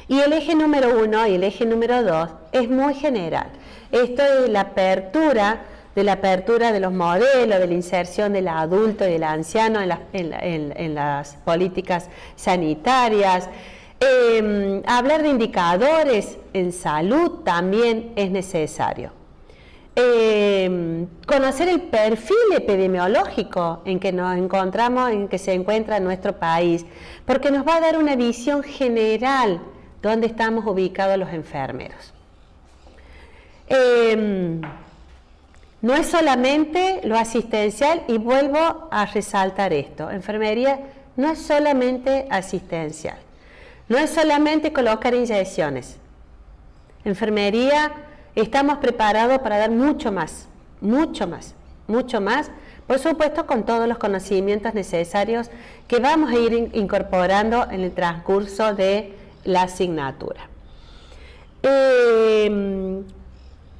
Y el eje número 1 y el eje número 2 es muy general. Esto es la apertura de los modelos, de la inserción del adulto y del anciano en las políticas sanitarias. Hablar de indicadores en salud también es necesario. Conocer el perfil epidemiológico en que nos encontramos, en que se encuentra nuestro país, porque nos va a dar una visión general de dónde estamos ubicados los enfermeros. No es solamente lo asistencial, y vuelvo a resaltar esto: enfermería no es solamente asistencial, no es solamente colocar inyecciones. Enfermería, estamos preparados para dar mucho más, por supuesto con todos los conocimientos necesarios que vamos a ir incorporando en el transcurso de la asignatura.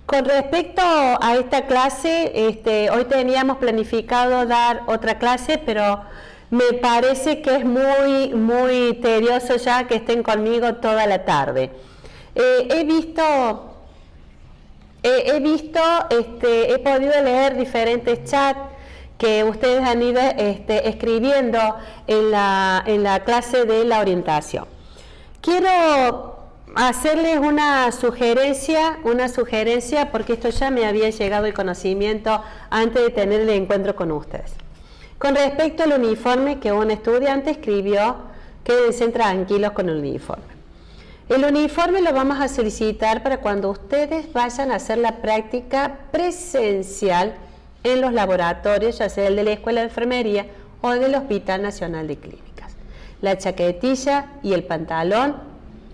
Con respecto a esta clase, hoy teníamos planificado dar otra clase, pero me parece que es muy tedioso ya que estén conmigo toda la tarde. He podido leer diferentes chats que ustedes han ido escribiendo en la clase de la orientación. Quiero hacerles una sugerencia porque esto ya me había llegado el conocimiento antes de tener el encuentro con ustedes. Con respecto al uniforme que un estudiante escribió, quédense tranquilos con el uniforme. El uniforme lo vamos a solicitar para cuando ustedes vayan a hacer la práctica presencial en los laboratorios, ya sea el de la Escuela de Enfermería o del Hospital Nacional de Clínicas. La chaquetilla y el pantalón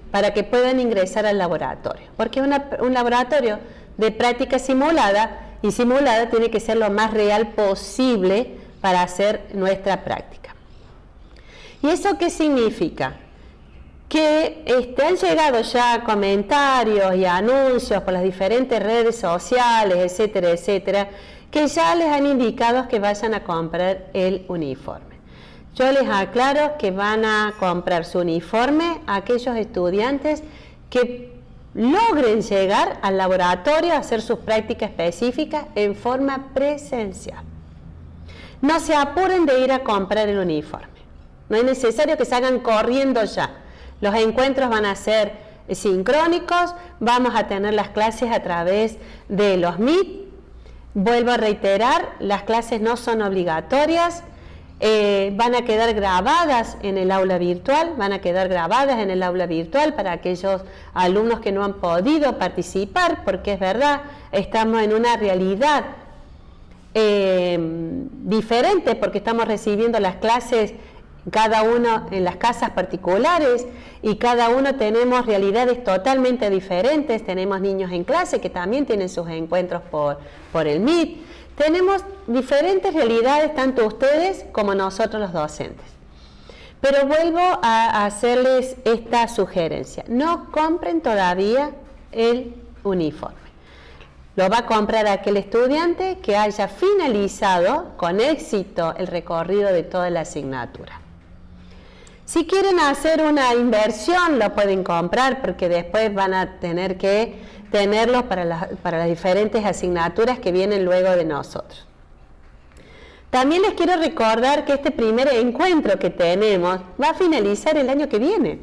para que puedan ingresar al laboratorio, porque es un laboratorio de práctica simulada, y simulada tiene que ser lo más real posible para hacer nuestra práctica. ¿Y eso qué significa? Que han llegado ya comentarios y anuncios por las diferentes redes sociales, etcétera, etcétera, que ya les han indicado que vayan a comprar el uniforme. Yo les aclaro que van a comprar su uniforme a aquellos estudiantes que logren llegar al laboratorio a hacer sus prácticas específicas en forma presencial. No se apuren de ir a comprar el uniforme. No es necesario que salgan corriendo ya. Los encuentros van a ser sincrónicos, vamos a tener las clases a través de los Meet. Vuelvo a reiterar, las clases no son obligatorias, van a quedar grabadas en el aula virtual, para aquellos alumnos que no han podido participar, porque es verdad, estamos en una realidad diferente, porque estamos recibiendo las clases cada uno en las casas particulares y cada uno tenemos realidades totalmente diferentes. Tenemos niños en clase que también tienen sus encuentros por el Meet. Tenemos diferentes realidades, tanto ustedes como nosotros los docentes. Pero vuelvo a hacerles esta sugerencia: no compren todavía el uniforme. Lo va a comprar aquel estudiante que haya finalizado con éxito el recorrido de toda la asignatura. Si quieren hacer una inversión, lo pueden comprar, porque después van a tener que tenerlos para las diferentes asignaturas que vienen luego de nosotros. También les quiero recordar que este primer encuentro que tenemos va a finalizar el año que viene.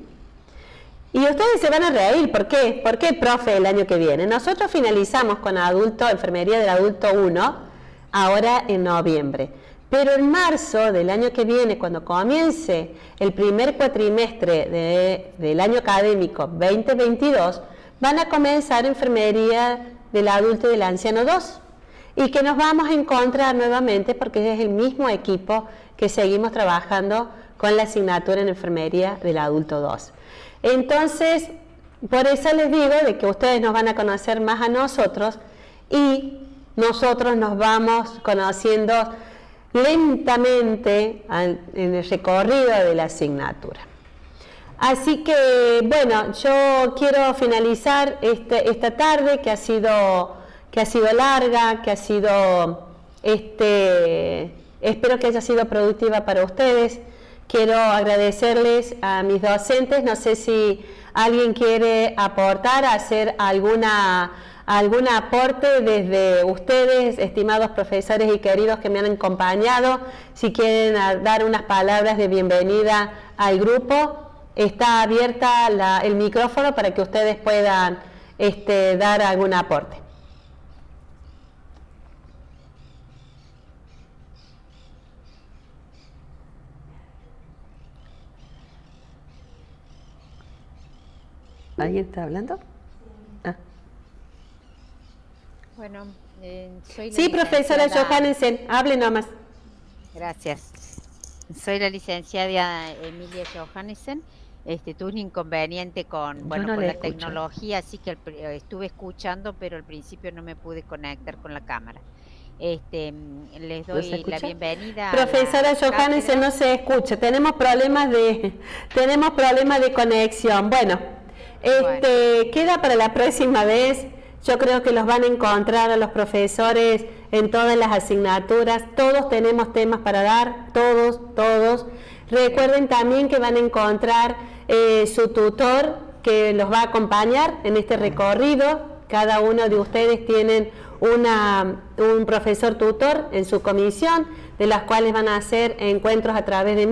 Y ustedes se van a reír. ¿Por qué? ¿Por qué, profe, el año que viene? Nosotros finalizamos con enfermería del adulto 1, ahora en noviembre. Pero en marzo del año que viene, cuando comience el primer cuatrimestre del año académico 2022, van a comenzar enfermería del adulto y del anciano 2. Y que nos vamos a encontrar nuevamente, porque es el mismo equipo que seguimos trabajando con la asignatura en enfermería del adulto 2. Entonces, por eso les digo de que ustedes nos van a conocer más a nosotros y nosotros nos vamos conociendo lentamente en el recorrido de la asignatura. Así que, bueno, yo quiero finalizar esta tarde que ha sido larga, espero que haya sido productiva para ustedes. Quiero agradecerles a mis docentes. No sé si alguien quiere aportar, hacer algún aporte desde ustedes, estimados profesores y queridos que me han acompañado. Si quieren dar unas palabras de bienvenida al grupo, está abierta el micrófono para que ustedes puedan dar algún aporte. ¿Alguien está hablando? Ah. Bueno, soy la Sí, profesora Johannesen, hable nomás. Gracias. Soy la licenciada Emilia Johannesen. Tuve un inconveniente con la tecnología, así que estuve escuchando, pero al principio no me pude conectar con la cámara. Les doy la bienvenida. Profesora Johannesen, no se escucha. Tenemos problemas de conexión. Bueno. Queda para la próxima vez. Yo creo que los van a encontrar a los profesores en todas las asignaturas. Todos tenemos temas para dar, todos. Recuerden también que van a encontrar su tutor que los va a acompañar en este recorrido. Cada uno de ustedes tienen un profesor tutor en su comisión. de las cuales van a hacer encuentros a través de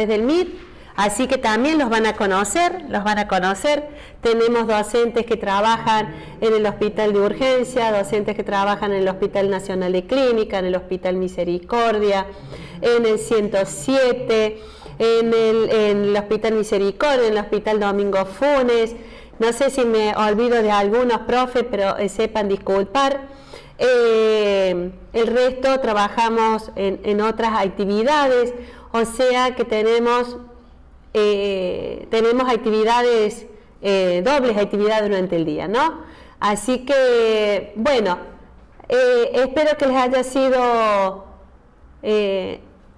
del Meet, así que también los van a conocer. Tenemos docentes que trabajan en el Hospital de Urgencia, docentes que trabajan en el Hospital Nacional de Clínica, en el Hospital Misericordia, en el 107, en el Hospital Misericordia, en el Hospital Domingo Funes. No sé si me olvido de algunos profes, pero sepan disculpar. El resto trabajamos en otras actividades, o sea que tenemos actividades, dobles actividades durante el día, ¿no? Así que, bueno, espero que les haya sido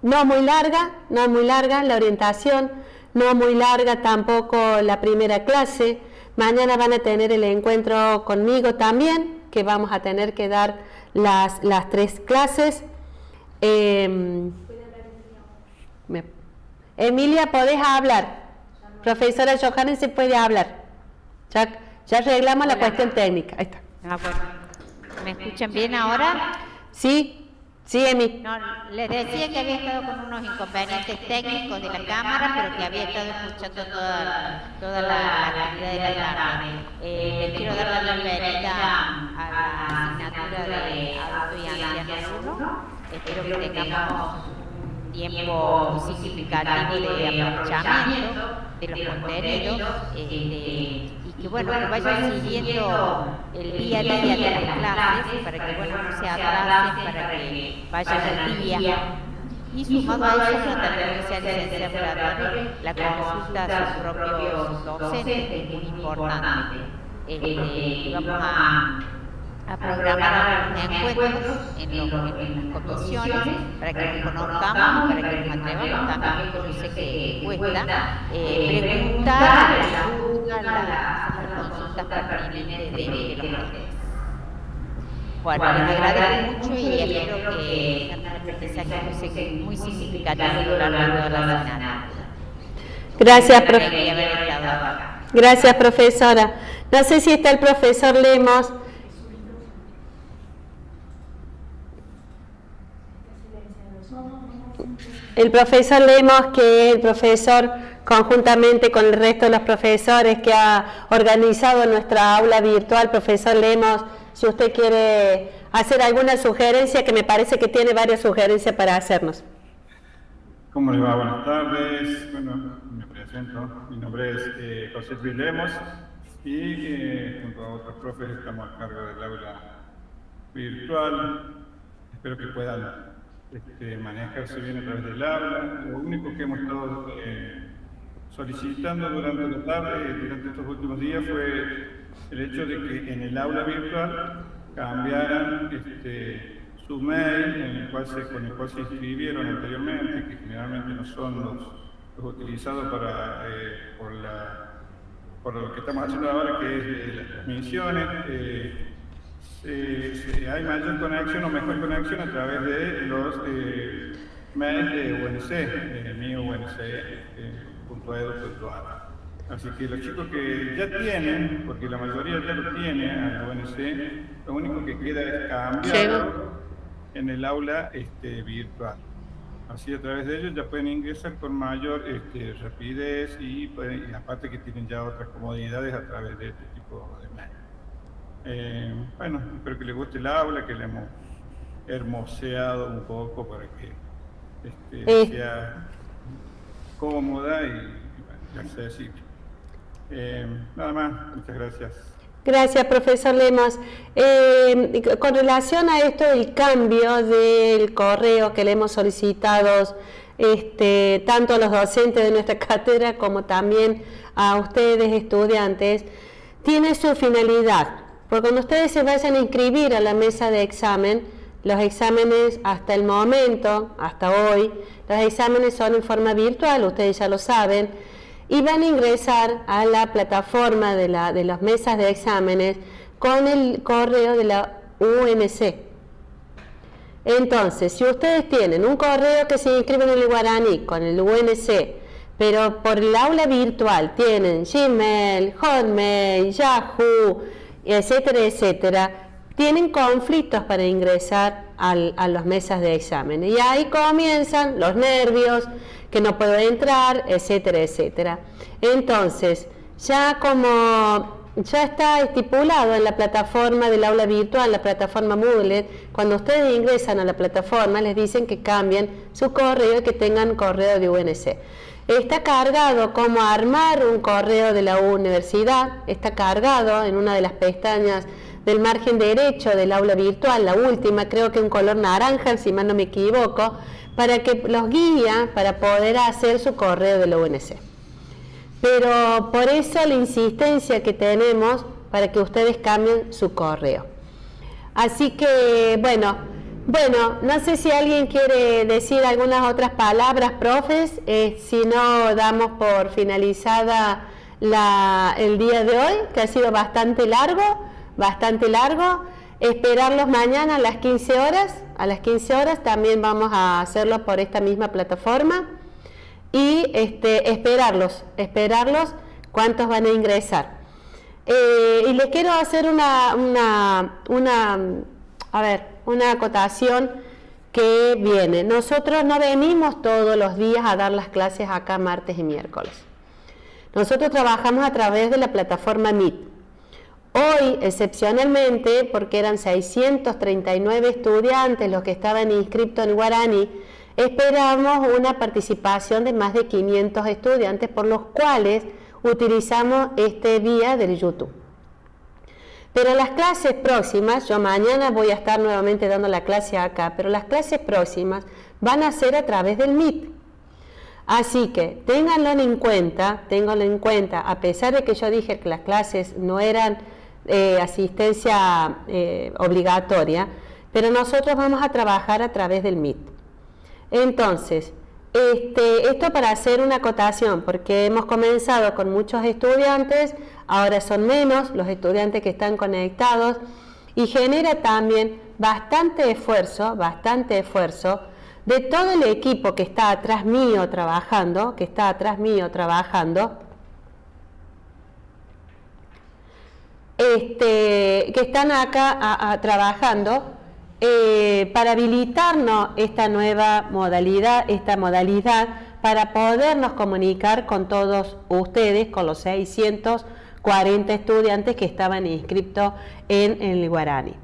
no muy larga la orientación, no muy larga tampoco la primera clase. Mañana van a tener el encuentro conmigo también, que vamos a tener que dar las 3 clases. Emilia, podés hablar. Profesora Johannes, se puede hablar. Ya arreglamos la cuestión técnica. Ahí está. Bueno. ¿Me escuchan bien ahora? Sí, Emi. No, les decía que había estado con unos inconvenientes técnicos de la cámara, pero que había estado escuchando toda la actividad de la tarde. Les quiero dar la bienvenida a la asignatura de adulto y anciano 1. Espero que tengamos un tiempo muy significativo de aprovechamiento de los contenidos y que bueno, que vayan siguiendo el día a día de las clases para que bueno, no se atrasen, para que vayan al día. Y sumado a eso, la tecnología licenciada la consulta a sus propios docentes, que es muy importante. Vamos a programar encuentros en las comisiones para que nos conozcamos, para que nos atrevamos también, porque yo sé que cuesta, preguntar las consultas pertinentes de los docentes. Bueno, les agradezco mucho y espero que tengan un aprendizaje muy significativo a lo largo de toda la semana. Gracias, profesora. No sé si está el profesor Lemos. El profesor Lemos, que es el profesor conjuntamente con el resto de los profesores que ha organizado nuestra aula virtual. Profesor Lemos, si usted quiere hacer alguna sugerencia, que me parece que tiene varias sugerencias para hacernos. ¿Cómo le va? Buenas tardes. Bueno, me presento. Mi nombre es José Luis Lemos y junto a otros profes estamos a cargo del aula virtual. Espero que puedan manejarse bien a través del aula. Lo único que hemos estado solicitando durante la tarde, durante estos últimos días, fue el hecho de que en el aula virtual cambiaran su mail con el cual se inscribieron anteriormente, que generalmente no son los utilizados por lo que estamos haciendo ahora, que es las transmisiones. Hay mayor conexión o mejor conexión a través de los mails de UNC, mío UNC.edu.ar. Así que los chicos que ya tienen, porque la mayoría ya lo tiene al UNC, lo único que queda es cambiarlo en el aula virtual. Así a través de ellos ya pueden ingresar con mayor rapidez y aparte que tienen ya otras comodidades a través de este tipo de mail. Bueno, espero que les guste el aula, que le hemos hermoseado un poco para que sea cómoda y accesible. Nada más, muchas gracias. Gracias, profesor Lemos. Con relación a esto del cambio del correo que le hemos solicitado tanto a los docentes de nuestra cátedra como también a ustedes, estudiantes, tiene su finalidad. Porque cuando ustedes se vayan a inscribir a la mesa de examen, los exámenes hasta el momento, hasta hoy, los exámenes son en forma virtual, ustedes ya lo saben, y van a ingresar a la plataforma de las mesas de exámenes con el correo de la UNC. Entonces, si ustedes tienen un correo que se inscribe en el guaraní con el UNC, pero por el aula virtual tienen Gmail, Hotmail, Yahoo, etcétera, etcétera, tienen conflictos para ingresar a las mesas de examen. Y ahí comienzan los nervios, que no puedo entrar, etcétera, etcétera. Entonces, ya está estipulado en la plataforma del aula virtual, la plataforma Moodle, cuando ustedes ingresan a la plataforma les dicen que cambien su correo y que tengan correo de UNC. Está cargado cómo armar un correo de la universidad, está cargado en una de las pestañas del margen derecho del aula virtual, la última, creo que en color naranja, si mal no me equivoco, para que los guía para poder hacer su correo de la UNC. Pero por eso la insistencia que tenemos para que ustedes cambien su correo. Así que, bueno, no sé si alguien quiere decir algunas otras palabras, profes, si no damos por finalizada el día de hoy, que ha sido bastante largo. Esperarlos mañana a las 15 horas. A las 15 horas también vamos a hacerlo por esta misma plataforma. Y esperarlos, cuántos van a ingresar. Y les quiero hacer una acotación que viene. Nosotros no venimos todos los días a dar las clases acá martes y miércoles. Nosotros trabajamos a través de la plataforma Meet. Hoy, excepcionalmente, porque eran 639 estudiantes los que estaban inscritos en Guaraní, esperamos una participación de más de 500 estudiantes, por los cuales utilizamos este vía del YouTube. Pero las clases próximas, yo mañana voy a estar nuevamente dando la clase acá, pero las clases próximas van a ser a través del Meet. Así que ténganlo en cuenta, a pesar de que yo dije que las clases no eran asistencia obligatoria, pero nosotros vamos a trabajar a través del Meet. Entonces, esto para hacer una acotación, porque hemos comenzado con muchos estudiantes, ahora son menos los estudiantes que están conectados, y genera también bastante esfuerzo de todo el equipo que está atrás mío trabajando, que están acá trabajando para habilitarnos esta nueva modalidad, para podernos comunicar con todos ustedes, con los 640 estudiantes que estaban inscritos en el Guaraní.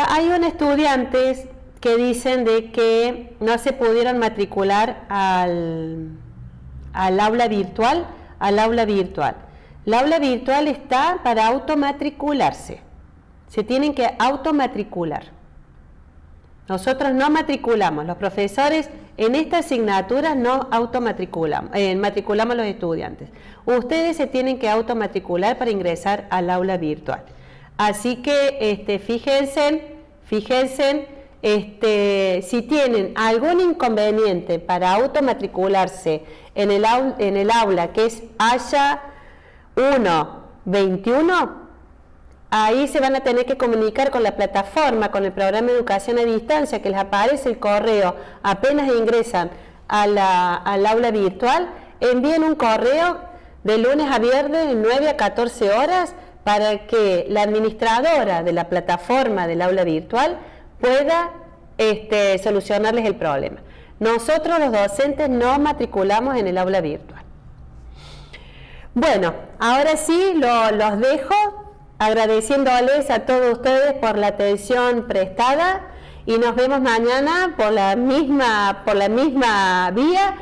Hay unos estudiantes que dicen de que no se pudieron matricular al aula virtual. La aula virtual está para automatricularse. Se tienen que automatricular. Nosotros no matriculamos, los profesores en esta asignatura no automatriculamos, matriculamos a los estudiantes. Ustedes se tienen que automatricular para ingresar al aula virtual. Así que fíjense, si tienen algún inconveniente para automatricularse en el aula que es Haya 121, ahí se van a tener que comunicar con la plataforma, con el programa de educación a distancia, que les aparece el correo apenas ingresan al aula virtual. Envíen un correo de lunes a viernes de 9 a 14 horas para que la administradora de la plataforma del aula virtual pueda solucionarles el problema. Nosotros los docentes no matriculamos en el aula virtual. Bueno, ahora sí los dejo agradeciéndoles a todos ustedes por la atención prestada y nos vemos mañana por la misma vía.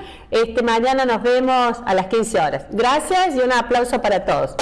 Mañana nos vemos a las 15 horas. Gracias y un aplauso para todos.